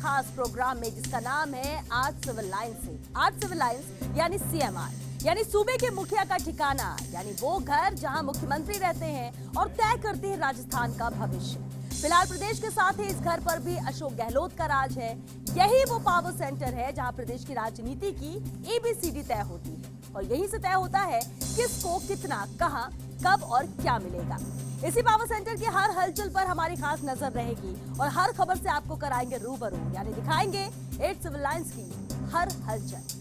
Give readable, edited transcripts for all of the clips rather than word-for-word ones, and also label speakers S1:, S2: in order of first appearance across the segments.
S1: खास प्रोग्राम में जिसका नाम है आज सिविल लाइन से। आज सिविल लाइन यानी सीएमआर, यानी सूबे के मुखिया का ठिकाना, यानी वो घर जहां मुख्यमंत्री रहते हैं और तय करते हैं राजस्थान का भविष्य। फिलहाल प्रदेश के साथ ही इस घर पर भी अशोक गहलोत का राज है। यही वो पावर सेंटर है जहां प्रदेश की राजनीति की एबीसीडी तय होती है और यहीं से तय होता है किसको कितना, कहां, कब और क्या मिलेगा। इसी पावर सेंटर की हर हलचल पर हमारी खास नजर रहेगी और हर खबर से आपको कराएंगे रूबरू, यानी दिखाएंगे 8 सिविल लाइंस की हर हलचल।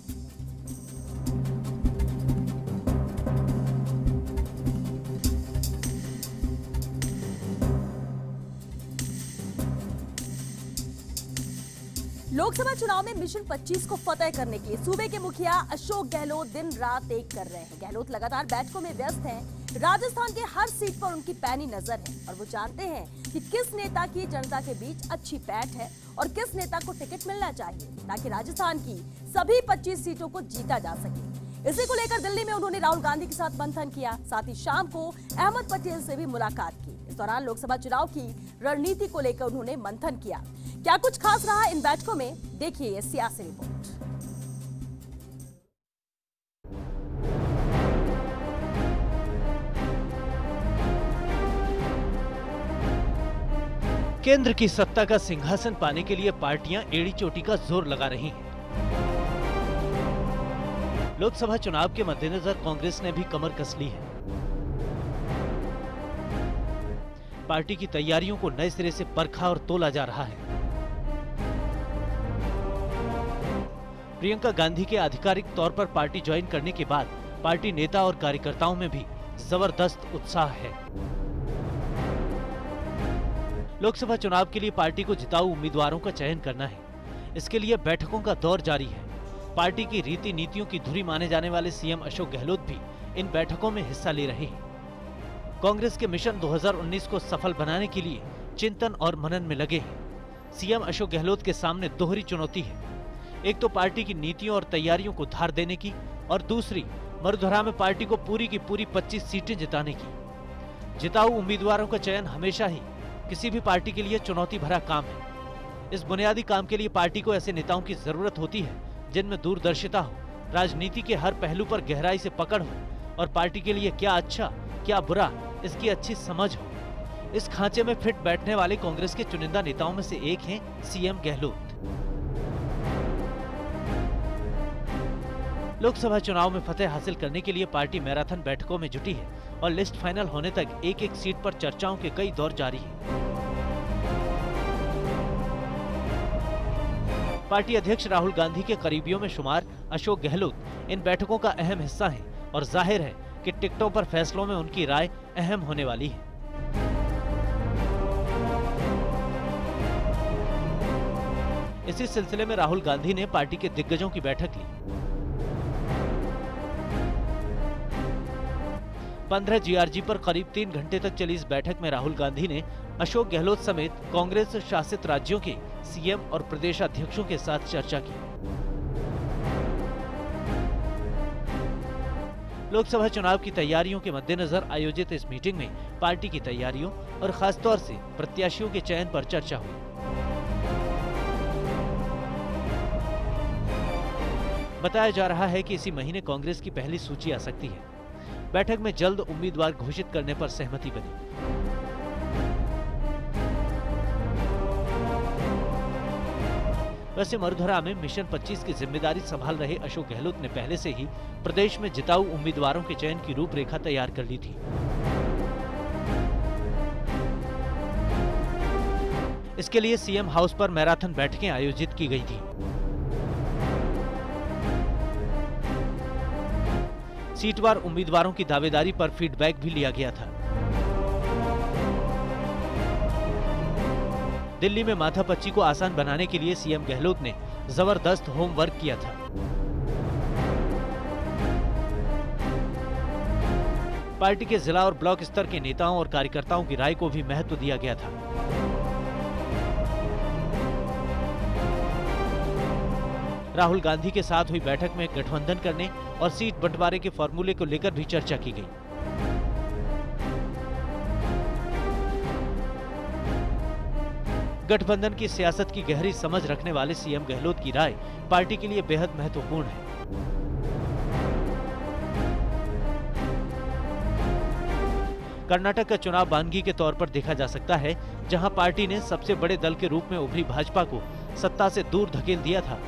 S1: लोकसभा चुनाव में मिशन 25 को फतेह करने के लिए सूबे के मुखिया अशोक गहलोत दिन रात एक कर रहे हैं। गहलोत लगातार बैठकों में व्यस्त हैं। राजस्थान के हर सीट पर उनकी पैनी नजर है और वो जानते हैं कि किस नेता की जनता के बीच अच्छी पैठ है और किस नेता को टिकट मिलना चाहिए ताकि राजस्थान की सभी 25 सीटों को जीता जा सके। इसी को लेकर दिल्ली में उन्होंने राहुल गांधी के साथ मंथन किया। साथ ही शाम को अहमद पटेल से भी मुलाकात की। इस दौरान लोकसभा चुनाव की रणनीति को लेकर उन्होंने मंथन किया। क्या कुछ खास रहा इन बैठकों में, देखिए ये सियासी रिपोर्ट।
S2: केंद्र की सत्ता का सिंहासन पाने के लिए पार्टियां एड़ी चोटी का जोर लगा रही हैं। लोकसभा चुनाव के मद्देनजर कांग्रेस ने भी कमर कस ली है। पार्टी की तैयारियों को नए सिरे से परखा और तोला जा रहा है। प्रियंका गांधी के आधिकारिक तौर पर पार्टी ज्वाइन करने के बाद पार्टी नेता और कार्यकर्ताओं में भी जबरदस्त उत्साह है। लोकसभा चुनाव के लिए पार्टी को जिताऊ उम्मीदवारों का चयन करना है। इसके लिए बैठकों का दौर जारी है। पार्टी की रीति नीतियों की धुरी माने जाने वाले सीएम अशोक गहलोत भी इन बैठकों में हिस्सा ले रहे हैं। कांग्रेस के मिशन 2019 को सफल बनाने के लिए चिंतन और मनन में लगे हैं। सीएम अशोक गहलोत के सामने दोहरी चुनौती है। एक तो पार्टी की नीतियों और तैयारियों को धार देने की और दूसरी मरुधरा में पार्टी को पूरी की पूरी 25 सीटें जिताने की। जिताऊ उम्मीदवारों का चयन हमेशा ही किसी भी पार्टी के लिए चुनौती भरा काम है। इस बुनियादी काम के लिए पार्टी को ऐसे नेताओं की जरूरत होती है जिनमें दूरदर्शिता हो, राजनीति के हर पहलू पर गहराई से पकड़ हो और पार्टी के लिए क्या अच्छा क्या बुरा इसकी अच्छी समझ हो। इस खांचे में फिट बैठने वाले कांग्रेस के चुनिंदा नेताओं में से एक हैं सीएम गहलोत। लोकसभा चुनाव में फतेह हासिल करने के लिए पार्टी मैराथन बैठकों में जुटी है और लिस्ट फाइनल होने तक एक एक सीट पर चर्चाओं के कई दौर जारी है। पार्टी अध्यक्ष राहुल गांधी के करीबियों में शुमार अशोक गहलोत इन बैठकों का अहम हिस्सा है और जाहिर है कि टिकटों पर फैसलों में उनकी राय अहम होने वाली है। इसी सिलसिले में राहुल गांधी ने पार्टी के दिग्गजों की बैठक ली। 15 जीआरजी पर करीब 3 घंटे तक चली इस बैठक में राहुल गांधी ने अशोक गहलोत समेत कांग्रेस शासित राज्यों के सीएम और प्रदेश अध्यक्षों के साथ चर्चा की। लोकसभा चुनाव की तैयारियों के मद्देनजर आयोजित इस मीटिंग में पार्टी की तैयारियों और खासतौर से प्रत्याशियों के चयन पर चर्चा हुई। बताया जा रहा है कि इसी महीने कांग्रेस की पहली सूची आ सकती है। बैठक में जल्द उम्मीदवार घोषित करने पर सहमति बनी। वैसे मरुधरा में मिशन 25 की जिम्मेदारी संभाल रहे अशोक गहलोत ने पहले से ही प्रदेश में जिताऊ उम्मीदवारों के चयन की रूपरेखा तैयार कर ली थी। इसके लिए सीएम हाउस पर मैराथन बैठकें आयोजित की गई थी। सीटवार उम्मीदवारों की दावेदारी पर फीडबैक भी लिया गया था। दिल्ली में माथापच्ची को आसान बनाने के लिए सीएम गहलोत ने जबरदस्त होमवर्क किया था। पार्टी के जिला और ब्लॉक स्तर के नेताओं और कार्यकर्ताओं की राय को भी महत्व दिया गया था। राहुल गांधी के साथ हुई बैठक में गठबंधन करने और सीट बंटवारे के फॉर्मूले को लेकर भी चर्चा की गई। गठबंधन की सियासत की गहरी समझ रखने वाले सीएम गहलोत की राय पार्टी के लिए बेहद महत्वपूर्ण है। कर्नाटक का चुनाव बानगी के तौर पर देखा जा सकता है, जहां पार्टी ने सबसे बड़े दल के रूप में उभरी भाजपा को सत्ता से दूर धकेल दिया था।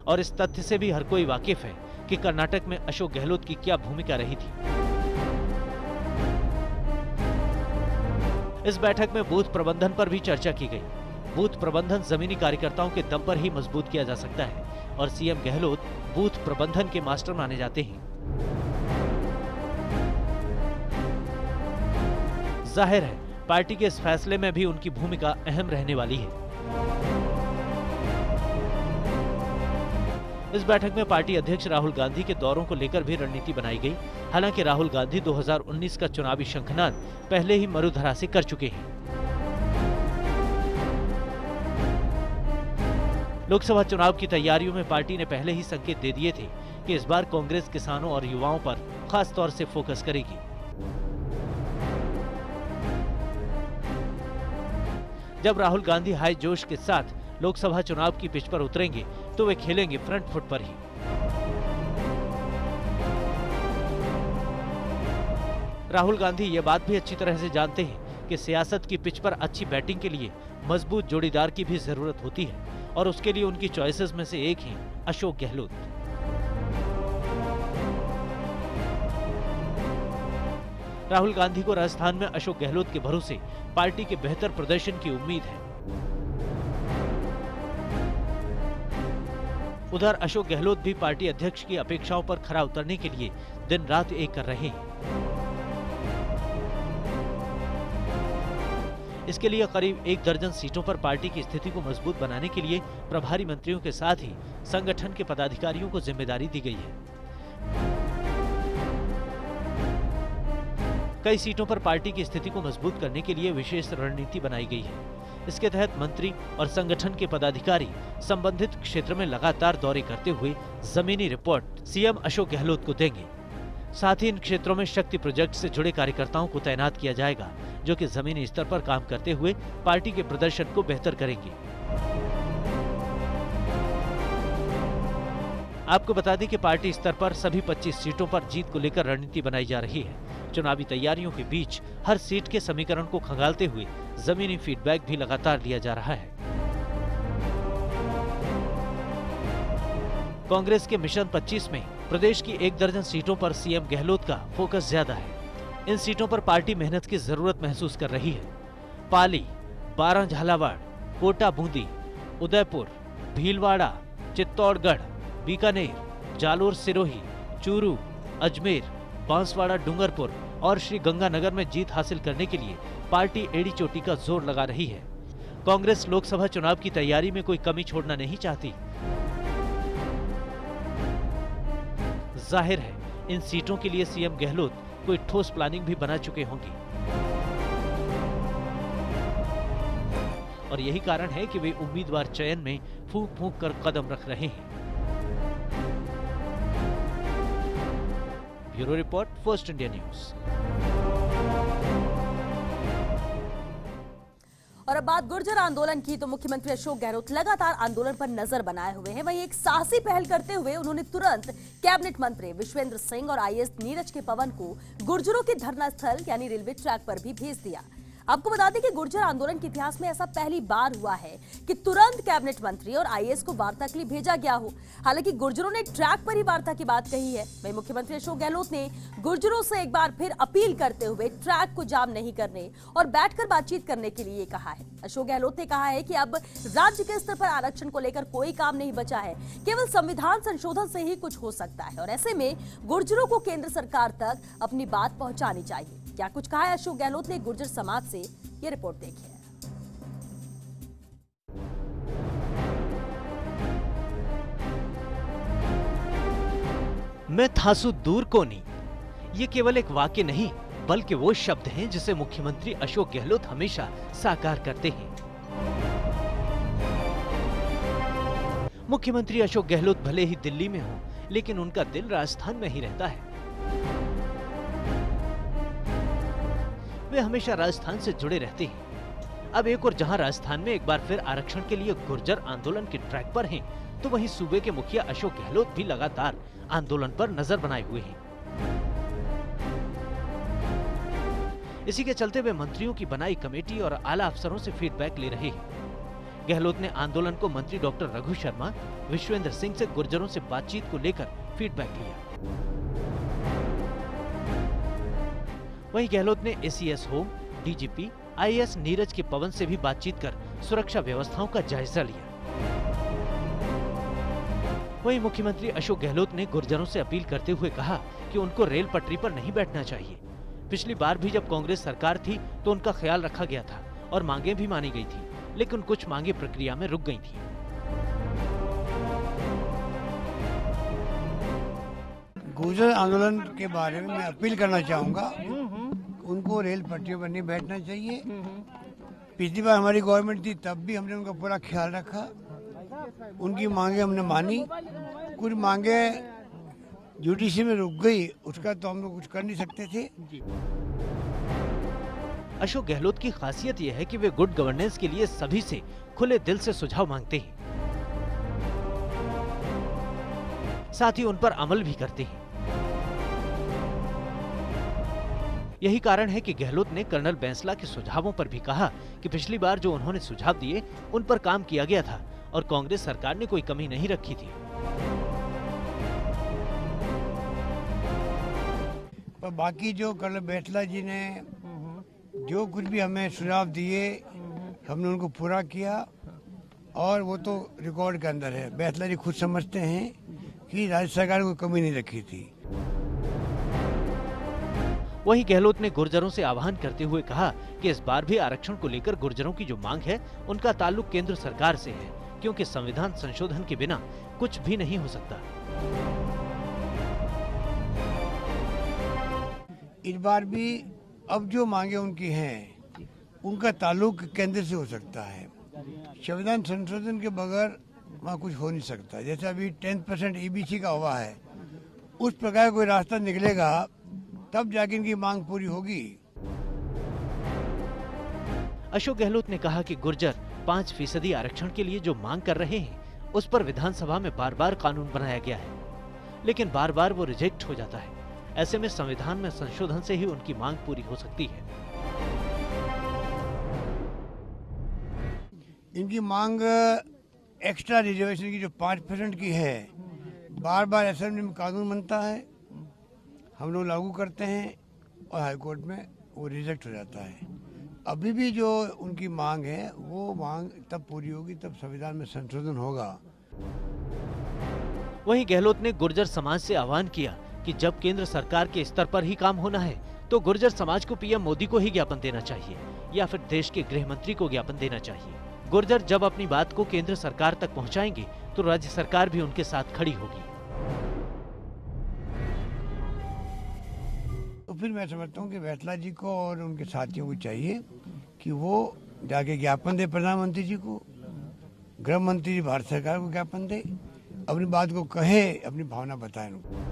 S2: और इस तथ्य से भी हर कोई वाकिफ है कि कर्नाटक में अशोक गहलोत की क्या भूमिका रही थी। इस बैठक में बूथ प्रबंधन पर भी चर्चा की गई। बूथ प्रबंधन जमीनी कार्यकर्ताओं के दम पर ही मजबूत किया जा सकता है और सीएम गहलोत बूथ प्रबंधन के मास्टर माने जाते हैं। जाहिर है पार्टी के इस फैसले में भी उनकी भूमिका अहम रहने वाली है। इस बैठक में पार्टी अध्यक्ष राहुल गांधी के दौरों को लेकर भी रणनीति बनाई गई। हालांकि राहुल गांधी 2019 का चुनावी शंखनाद पहले ही मरुधरा से कर चुके हैं। लोकसभा चुनाव की तैयारियों में पार्टी ने पहले ही संकेत दे दिए थे कि इस बार कांग्रेस किसानों और युवाओं पर खास तौर से फोकस करेगी। जब राहुल गांधी हाई जोश के साथ लोकसभा चुनाव की पिच पर उतरेंगे तो वे खेलेंगे फ्रंट फुट पर ही। राहुल गांधी ये बात भी अच्छी तरह से जानते हैं कि सियासत की पिच पर अच्छी बैटिंग के लिए मजबूत जोड़ीदार की भी जरूरत होती है और उसके लिए उनकी चॉइसेस में से एक हैं अशोक गहलोत। राहुल गांधी को राजस्थान में अशोक गहलोत के भरोसे पार्टी के बेहतर प्रदर्शन की उम्मीद है। उधर अशोक गहलोत भी पार्टी अध्यक्ष की अपेक्षाओं पर खरा उतरने के लिए दिन रात एक कर रहे हैं। इसके लिए करीब 1 दर्जन सीटों पर पार्टी की स्थिति को मजबूत बनाने के लिए प्रभारी मंत्रियों के साथ ही संगठन के पदाधिकारियों को जिम्मेदारी दी गई है। कई सीटों पर पार्टी की स्थिति को मजबूत करने के लिए विशेष रणनीति बनाई गई है। इसके तहत मंत्री और संगठन के पदाधिकारी संबंधित क्षेत्र में लगातार दौरे करते हुए जमीनी रिपोर्ट सीएम अशोक गहलोत को देंगे। साथ ही इन क्षेत्रों में शक्ति प्रोजेक्ट से जुड़े कार्यकर्ताओं को तैनात किया जाएगा, जो कि जमीनी स्तर पर काम करते हुए पार्टी के प्रदर्शन को बेहतर करेंगे। आपको बता दें कि पार्टी स्तर पर सभी 25 सीटों पर जीत को लेकर रणनीति बनाई जा रही है। चुनावी तैयारियों के बीच हर सीट के समीकरण को खंगालते हुए जमीनी फीडबैक भी लगातार लिया जा रहा है। कांग्रेस के मिशन 25 में प्रदेश की 1 दर्जन सीटों पर सीएम गहलोत का फोकस ज्यादा है। इन सीटों पर पार्टी मेहनत की जरूरत महसूस कर रही है। पाली, बारां झालावाड़, कोटा बूंदी, उदयपुर, भीलवाड़ा, चित्तौड़गढ़, बीकानेर, जालोर सिरोही, चूरू, अजमेर, बांसवाड़ा डूंगरपुर और श्री गंगानगर में जीत हासिल करने के लिए पार्टी एड़ी चोटी का जोर लगा रही है। कांग्रेस लोकसभा चुनाव की तैयारी में कोई कमी छोड़ना नहीं चाहती। जाहिर है इन सीटों के लिए सीएम गहलोत कोई ठोस प्लानिंग भी बना चुके होंगे और यही कारण है कि वे उम्मीदवार चयन में फूंक फूंक कर कदम रख रहे हैं। Bureau report, first India news.
S1: और अब बात गुर्जर आंदोलन की, तो मुख्यमंत्री अशोक गहलोत लगातार आंदोलन पर नजर बनाए हुए हैं। वहीं एक साहसी पहल करते हुए उन्होंने तुरंत कैबिनेट मंत्री विश्वेंद्र सिंह और आईएएस नीरज के पवन को गुर्जरों के धरना स्थल यानी रेलवे ट्रैक पर भी भेज दिया। आपको बता दें कि गुर्जर आंदोलन के इतिहास में ऐसा पहली बार हुआ है कि तुरंत कैबिनेट मंत्री और आईएएस को वार्ता के लिए भेजा गया हो। हालांकि गुर्जरों ने ट्रैक पर ही वार्ता की बात कही है। वहीं मुख्यमंत्री अशोक गहलोत ने गुर्जरों से एक बार फिर अपील करते हुए ट्रैक को जाम नहीं करने और बैठकर बातचीत करने के लिए कहा है। अशोक गहलोत ने कहा है कि अब राज्य के स्तर पर आरक्षण को लेकर कोई काम नहीं बचा है, केवल संविधान संशोधन से ही कुछ हो सकता है और ऐसे में गुर्जरों को केंद्र सरकार तक अपनी बात पहुंचानी चाहिए। क्या कुछ कहा है अशोक गहलोत ने गुर्जर समाज से, ये रिपोर्ट देखिए।
S2: मैं थासु दूर कोनी, ये केवल एक वाक्य नहीं बल्कि वो शब्द हैं जिसे मुख्यमंत्री अशोक गहलोत हमेशा साकार करते हैं। मुख्यमंत्री अशोक गहलोत भले ही दिल्ली में हो, लेकिन उनका दिल राजस्थान में ही रहता है। वे हमेशा राजस्थान से जुड़े रहते हैं। अब एक और जहां राजस्थान में एक बार फिर आरक्षण के लिए गुर्जर आंदोलन के ट्रैक पर हैं, तो वहीं सूबे के मुखिया अशोक गहलोत भी लगातार आंदोलन पर नजर बनाए हुए हैं। इसी के चलते वे मंत्रियों की बनाई कमेटी और आला अफसरों से फीडबैक ले रहे हैं। गहलोत ने आंदोलन को मंत्री डॉक्टर रघु शर्मा, विश्वेंद्र सिंह से गुर्जरों से बातचीत को लेकर फीडबैक लिया। वहीं गहलोत ने ACS home, DGP, IAS Neeraj के पवन से भी बातचीत कर सुरक्षा व्यवस्थाओं का जायजा लिया। वहीं मुख्यमंत्री अशोक गहलोत ने गुर्जरों से अपील करते हुए कहा कि उनको रेल पटरी पर नहीं बैठना चाहिए। पिछली बार भी जब कांग्रेस सरकार थी तो उनका ख्याल रखा गया था और मांगे भी मानी गई थी, लेकिन कुछ मांगे प्रक्रिया में रुक गई थी।
S3: गुर्जर आंदोलन के बारे में मैं अपील करना चाहूँगा, उनको रेल पटरियों पर नहीं बैठना चाहिए। पिछली बार हमारी गवर्नमेंट थी तब भी हमने उनका पूरा ख्याल रखा, उनकी मांगे हमने मानी। कुछ मांगे जुडिशरी में रुक गई, उसका तो हम लोग कुछ कर नहीं सकते थे।
S2: अशोक गहलोत की खासियत यह है कि वे गुड गवर्नेंस के लिए सभी से खुले दिल से सुझाव मांगते हैं, साथ ही उन पर अमल भी करते हैं। यही कारण है कि गहलोत ने कर्नल बैंसला के सुझावों पर भी कहा कि पिछली बार जो उन्होंने सुझाव दिए उन पर काम किया गया था और कांग्रेस सरकार ने कोई कमी नहीं रखी थी।
S3: पर बाकी जो कर्नल बैंसला जी ने जो कुछ भी हमें सुझाव दिए हमने उनको पूरा किया और वो तो रिकॉर्ड के अंदर है। बैंसला जी खुद समझते हैं कि राज्य सरकार को कमी नहीं रखी थी।
S2: वहीं गहलोत ने गुर्जरों से आह्वान करते हुए कहा कि इस बार भी आरक्षण को लेकर गुर्जरों की जो मांग है उनका ताल्लुक केंद्र सरकार से है, क्योंकि संविधान संशोधन के बिना कुछ भी नहीं हो सकता।
S3: इस बार भी अब जो मांगे उनकी हैं उनका ताल्लुक केंद्र से हो सकता है। संविधान संशोधन के बगैर वहाँ कुछ हो नहीं सकता। जैसे अभी 10% ईबीसी का हुआ है, उस प्रकार कोई रास्ता निकलेगा तब जाके इनकी मांग पूरी होगी।
S2: अशोक गहलोत ने कहा कि गुर्जर 5% आरक्षण के लिए जो मांग कर रहे हैं उस पर विधानसभा में बार बार कानून बनाया गया है, लेकिन बार बार वो रिजेक्ट हो जाता है। ऐसे में संविधान में संशोधन से ही उनकी मांग पूरी हो सकती है।
S3: इनकी मांग एक्स्ट्रा रिजर्वेशन की जो 5% की है, बार बार असेंबली में कानून बनता है, हम लोग लागू करते हैं और हाईकोर्ट में वो रिजेक्ट हो जाता है। अभी भी जो उनकी मांग है वो मांग तब पूरी होगी तब संविधान में संशोधन होगा।
S2: वहीं गहलोत ने गुर्जर समाज से आह्वान किया कि जब केंद्र सरकार के स्तर पर ही काम होना है तो गुर्जर समाज को पीएम मोदी को ही ज्ञापन देना चाहिए या फिर देश के गृह मंत्री को ज्ञापन देना चाहिए। गुर्जर जब अपनी बात को केंद्र सरकार तक पहुंचाएंगे तो राज्य सरकार भी उनके साथ खड़ी होगी।
S3: तो फिर मैं समझता हूँ कि बैंसला जी को और उनके साथियों को चाहिए कि वो जाके ज्ञापन दे प्रधानमंत्री जी को, गृह मंत्री जी भारत सरकार को ज्ञापन दे, अपनी बात को कहे, अपनी भावना बताए उनको।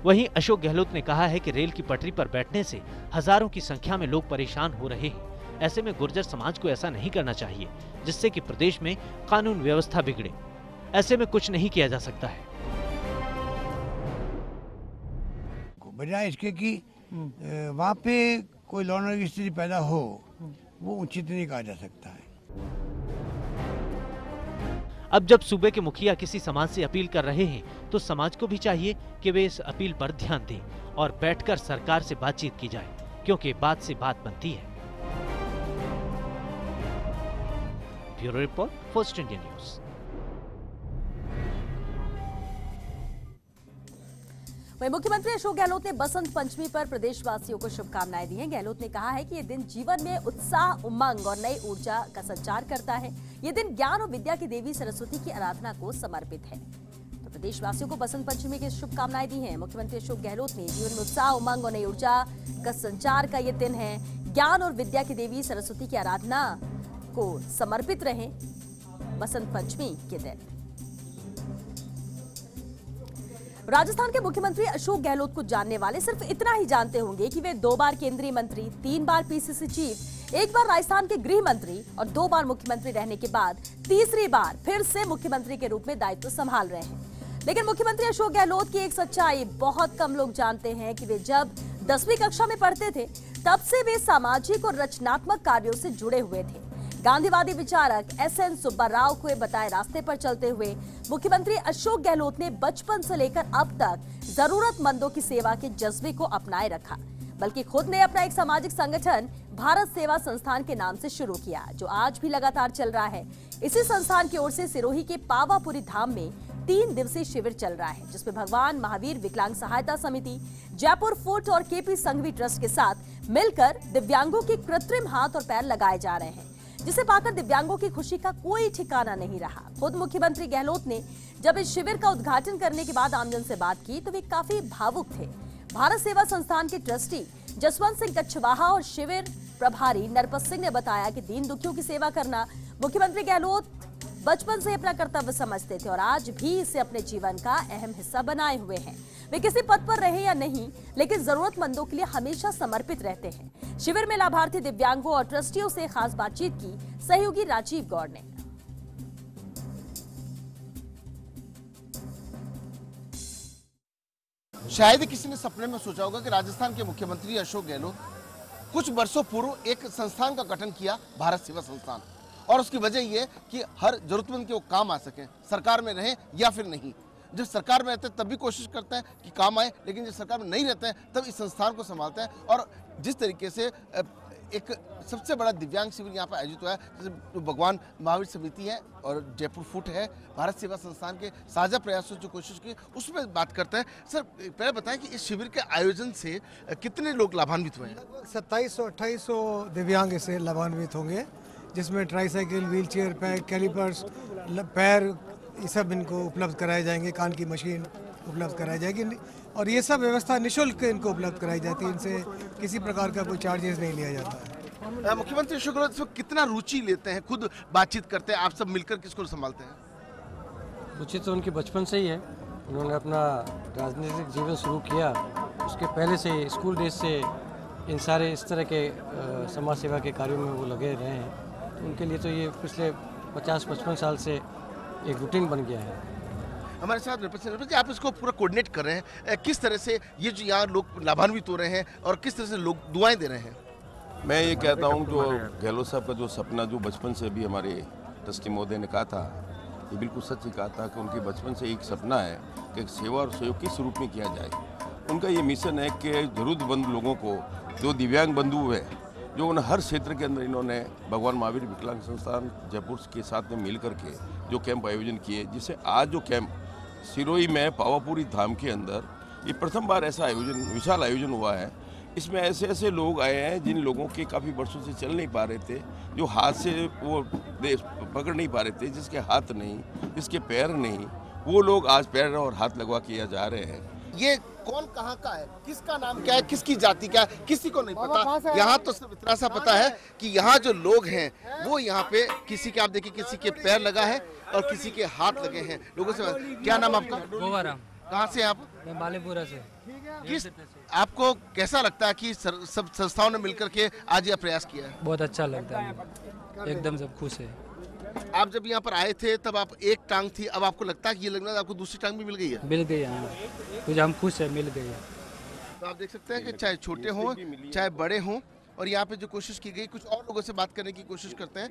S2: वहीं अशोक गहलोत ने कहा है कि रेल की पटरी पर बैठने से हजारों की संख्या में लोग परेशान हो रहे हैं। ऐसे में गुर्जर समाज को ऐसा नहीं करना चाहिए जिससे कि प्रदेश में कानून व्यवस्था बिगड़े। ऐसे में कुछ नहीं किया जा सकता है।
S3: बजाय इसके कि वहाँ पे कोई लॉ एंड ऑर्डर की स्थिति पैदा हो, वो उचित नहीं कहा जा सकता है।
S2: अब जब सूबे के मुखिया किसी समाज से अपील कर रहे हैं तो समाज को भी चाहिए कि वे इस अपील पर ध्यान दें और बैठकर सरकार से बातचीत की जाए, क्योंकि बात से बात बनती है। Bureau report, first India news.
S1: वहीं मुख्यमंत्री अशोक गहलोत ने बसंत पंचमी पर प्रदेशवासियों को शुभकामनाएं दी हैं। गहलोत ने कहा है कि ये दिन जीवन में उत्साह, उमंग और नई ऊर्जा का संचार करता है। ये दिन ज्ञान और विद्या की देवी सरस्वती की आराधना को समर्पित है। तो प्रदेशवासियों को बसंत पंचमी की शुभकामनाएं दी हैं। मुख्यमंत्री अशोक गहलोत ने जीवन में उत्साह, उमंग और नई ऊर्जा का संचार का ये दिन है। ज्ञान और विद्या की देवी सरस्वती की आराधना को समर्पित रहे बसंत पंचमी के दिन। राजस्थान के मुख्यमंत्री अशोक गहलोत को जानने वाले सिर्फ इतना ही जानते होंगे कि वे 2 बार केंद्रीय मंत्री, 3 बार पीसीसी चीफ, 1 बार राजस्थान के गृह मंत्री और 2 बार मुख्यमंत्री रहने के बाद तीसरी बार फिर से मुख्यमंत्री के रूप में दायित्व संभाल रहे हैं। लेकिन मुख्यमंत्री अशोक गहलोत की एक सच्चाई बहुत कम लोग जानते हैं कि वे जब 10वीं कक्षा में पढ़ते थे तब से वे सामाजिक और रचनात्मक कार्यों से जुड़े हुए थे। गांधीवादी विचारक SN सुब्बा राव को बताए रास्ते पर चलते हुए मुख्यमंत्री अशोक गहलोत ने बचपन से लेकर अब तक जरूरतमंदों की सेवा के जज्बे को अपनाए रखा, बल्कि खुद ने अपना एक सामाजिक संगठन भारत सेवा संस्थान के नाम से शुरू किया, जो आज भी लगातार चल रहा है। इसी संस्थान की ओर से सिरोही के पावापुरी धाम में 3 दिवसीय शिविर चल रहा है, जिसमें भगवान महावीर विकलांग सहायता समिति, जयपुर फुट और KP संघवी ट्रस्ट के साथ मिलकर दिव्यांगों के कृत्रिम हाथ और पैर लगाए जा रहे हैं, जिसे पाकर दिव्यांगों की खुशी का कोई ठिकाना नहीं रहा। खुद मुख्यमंत्री गहलोत ने जब इस शिविर का उद्घाटन करने के बाद आमजन से बात की तो वे काफी भावुक थे। भारत सेवा संस्थान के ट्रस्टी जसवंत सिंह कच्छवाहा और शिविर प्रभारी नरपत सिंह ने बताया कि दीन दुखियों की सेवा करना मुख्यमंत्री गहलोत बचपन से अपना कर्तव्य समझते थे और आज भी इसे अपने जीवन का अहम हिस्सा बनाए हुए हैं। वे किसी पद पर रहे या नहीं, लेकिन जरूरतमंदों के लिए हमेशा समर्पित रहते हैं। शिविर में लाभार्थी दिव्यांगों और ट्रस्टियों से खास बातचीत की सहयोगी राजीव गौड़ ने।
S4: शायद ही किसी ने सपने में सोचा होगा कि राजस्थान के मुख्यमंत्री अशोक गहलोत कुछ वर्षों पूर्व एक संस्थान का गठन किया, भारत सेवा संस्थान, और उसकी वजह ये कि हर जरूरतमंद के वो काम आ सकें, सरकार में रहें या फिर नहीं। जब सरकार में रहते हैं तब भी कोशिश करते हैं कि काम आए, लेकिन जब सरकार में नहीं रहते हैं तब इस संस्थान को संभालते हैं। और जिस तरीके से एक सबसे बड़ा दिव्यांग शिविर यहाँ पर आयोजित हुआ है, जैसे भगवान महावीर समिति है और जयपुर फुट है, भारत सेवा संस्थान के साझा प्रयासों जो कोशिश की, उसमें बात करते हैं। सर पहले बताएं कि इस शिविर के आयोजन से कितने लोग लाभान्वित हुए हैं?
S5: 2700-2800 दिव्यांग इससे लाभान्वित होंगे, जिसमें ट्राईसाइकिल, व्हीलचेयर, कैलिपर्स, पैर, ये सब इनको उपलब्ध कराए जाएंगे, कान की मशीन उपलब्ध कराई जाएगी और ये सब व्यवस्था निःशुल्क इनको उपलब्ध कराई जाती है। इनसे किसी प्रकार का कोई चार्जेस नहीं लिया जाता है।
S4: मुख्यमंत्री अशोक गहलोत इसमें कितना रुचि लेते हैं, खुद बातचीत करते हैं, आप सब मिलकर किसको संभालते हैं?
S6: रुचि तो उनकी बचपन से ही है। उन्होंने अपना राजनीतिक जीवन शुरू किया, उसके पहले से स्कूल डेज से इन सारे इस तरह के समाज सेवा के कार्यों में वो लगे रहे हैं। तो उनके लिए तो ये पिछले 50-55 साल से एक रूटीन बन गया है।
S4: हमारे साथ कि आप इसको पूरा कोऑर्डिनेट कर रहे हैं, किस तरह से ये जो यहाँ लोग लाभान्वित हो रहे हैं और किस तरह से लोग दुआएं दे रहे हैं?
S7: मैं ये कहता हूँ जो गहलोत साहब का जो सपना जो बचपन से भी हमारे ट्रस्टी महोदय ने कहा था, ये बिल्कुल सच ही कहा था कि उनके बचपन से एक सपना है कि एक सेवा और सहयोग किस रूप में किया जाए। उनका ये मिशन है कि जरूरतमंद लोगों को, जो दिव्यांग बंधु है, जो उन हर क्षेत्र के अंदर इन्होंने भगवान महावीर विकलांग संस्थान जयपुर के साथ में मिल करके जो कैंप आयोजन किए, जिससे आज जो कैंप सिरोही में पावापुरी धाम के अंदर ये प्रथम बार ऐसा आयोजन, विशाल आयोजन हुआ है। इसमें ऐसे ऐसे लोग आए हैं जिन लोगों के काफ़ी वर्षों से चल नहीं पा रहे थे, जो हाथ से वो पकड़ नहीं पा रहे थे, जिसके हाथ नहीं, जिसके पैर नहीं, वो लोग आज पैर और हाथ लगवा के जा रहे हैं।
S4: ये कौन कहाँ का है, किसका नाम क्या है, किसकी जाति क्या है, किसी को नहीं पता। यहाँ तो सिर्फ इतना सा पता है कि यहाँ जो लोग हैं वो यहाँ पे किसी के, आप देखिए, किसी के पैर लगा है और किसी के हाथ लगे हैं। लोगों से क्या नाम आपका?
S8: गोवाराम।
S4: कहाँ से आप?
S8: मैं बालेपुरा से।
S4: किस आपको कैसा लगता है कि सब संस्थाओं ने मिलकर के आज यह प्रयास किया है?
S8: बहुत अच्छा लगता है, एकदम सब खुश है।
S4: आप जब यहाँ पर आए थे तब आप एक टांग थी, अब आपको लगता है कि ये लगना आपको दूसरी टांग भी मिल गई है?
S8: मिल गई है, कुछ हम खुश है, मिल गई है।
S4: तो आप देख सकते हैं कि चाहे छोटे हों चाहे बड़े हों, और यहाँ पे जो कोशिश की गई, कुछ और लोगों से बात करने की कोशिश करते हैं।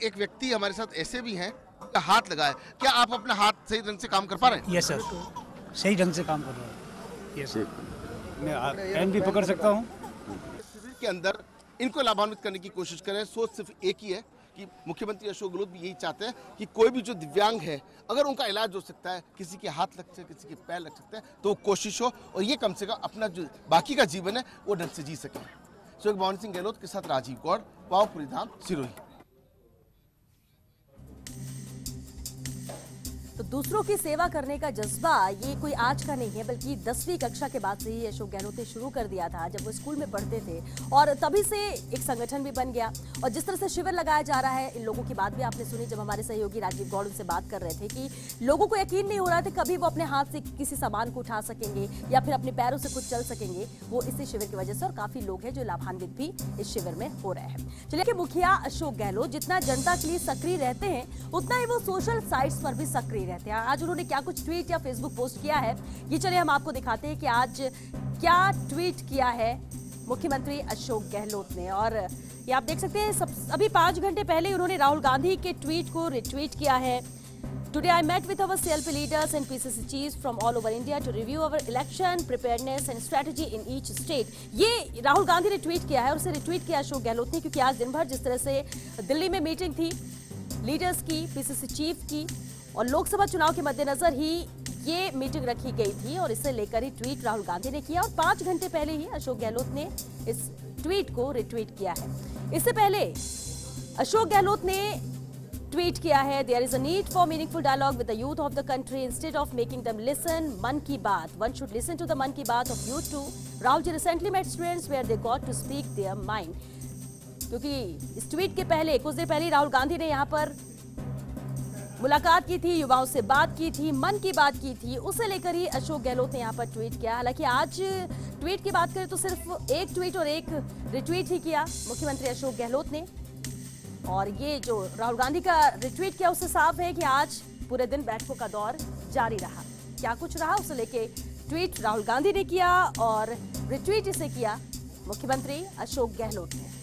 S4: एक व्यक्ति हमारे साथ ऐसे भी हैं, हाथ लगा है। क्या आप अपना हाथ सही ढंग से काम कर पा रहे हैं?
S9: यस सर, सही ढंग से काम कर रहा हूँ। यस सर, मैं पेन भी पकड़ सकता हूँ।
S4: शिविर के अंदर इनको लाभान्वित करने की कोशिश करें। सोच सिर्फ एक ही है कि मुख्यमंत्री अशोक गहलोत भी यही चाहते हैं कि कोई भी जो दिव्यांग है, अगर उनका इलाज हो सकता है, किसी के हाथ लग सकते हैं, किसी के पैर लग सकते हैं, तो कोशिश हो और ये कम से कम अपना जो बाकी का जीवन है वो ढंग से जी सके। भगवान सिंह गहलोत के साथ राजीव गौड़, पावापुरी धाम, सिरोही।
S1: तो दूसरों की सेवा करने का जज्बा ये कोई आज का नहीं है, बल्कि 10वीं कक्षा के बाद से ही अशोक गहलोत ने शुरू कर दिया था, जब वो स्कूल में पढ़ते थे। और तभी से एक संगठन भी बन गया। और जिस तरह से शिविर लगाया जा रहा है, इन लोगों की बात भी आपने सुनी जब हमारे सहयोगी राजीव गौड़ उनसे बात कर रहे थे कि लोगों को यकीन नहीं हो रहा था कभी वो अपने हाथ से किसी सामान को उठा सकेंगे या फिर अपने पैरों से खुद चल सकेंगे। वो इसी शिविर की वजह से, और काफी लोग हैं जो लाभान्वित भी इस शिविर में हो रहे हैं। चलिए कि मुखिया अशोक गहलोत जितना जनता के लिए सक्रिय रहते हैं, उतना ही वो सोशल साइट्स पर भी सक्रिय रहते हैं। आज उन्होंने क्या कुछ ट्वीट या फेसबुक पोस्ट किया है, ये चलिए हम आपको दिखाते हैं कि आज क्या ट्वीट किया है मुख्यमंत्री अशोक गहलोत ने। और ये आप देख सकते हैं, अभी 5 घंटे पहले उन्होंने राहुल गांधी के ट्वीट को रिट्वीट किया है। Today I met with our CLP leaders and PCC chiefs from all over India to review our election preparedness and strategy in each state। ये राहुल गांधी ने ट्वीट किया है और उसे रिट्वीट किया अशोक गहलोत ने, क्योंकि आज दिन भर जिस तरह से दिल्ली में मीटिंग थी लीडर्स की, PCC चीफ की, और लोकसभा चुनाव के मद्देनजर ही ये मीटिंग रखी गई थी और इसे लेकर ही ट्वीट राहुल गांधी ने किया। और 5 घंटे पहले ही अशोक गहलोत ने इस ट्वीट को रिट्वीट किया है। इससे पहले अशोक गहलोत ने ट्वीट किया है, there is a need for meaningful dialogue with the youth of the country instead of making them listen Mann ki Baat, one should listen to the Mann ki Baat of youth too. Rahul ji recently met students where they got to speak their mind. क्योंकि इस tweet के पहले कुछ देर पहले राहुल गांधी ने यहाँ पर मुलाकात की थी, युवाओं से बात की थी, मन की बात की थी, उसे लेकर ही अशोक गहलोत ने यहाँ पर ट्वीट किया। हालांकि आज ट्वीट की बात करें तो सिर्फ एक ट्वीट और एक रिट्वीट ही किया मुख्यमंत्री अशोक गहलोत ने। और ये जो राहुल गांधी का रिट्वीट किया उससे साफ है कि आज पूरे दिन बैठकों का दौर जारी रहा। क्या कुछ रहा उसे लेके ट्वीट राहुल गांधी ने किया और रिट्वीट इसे किया मुख्यमंत्री अशोक गहलोत ने।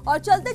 S1: और चलते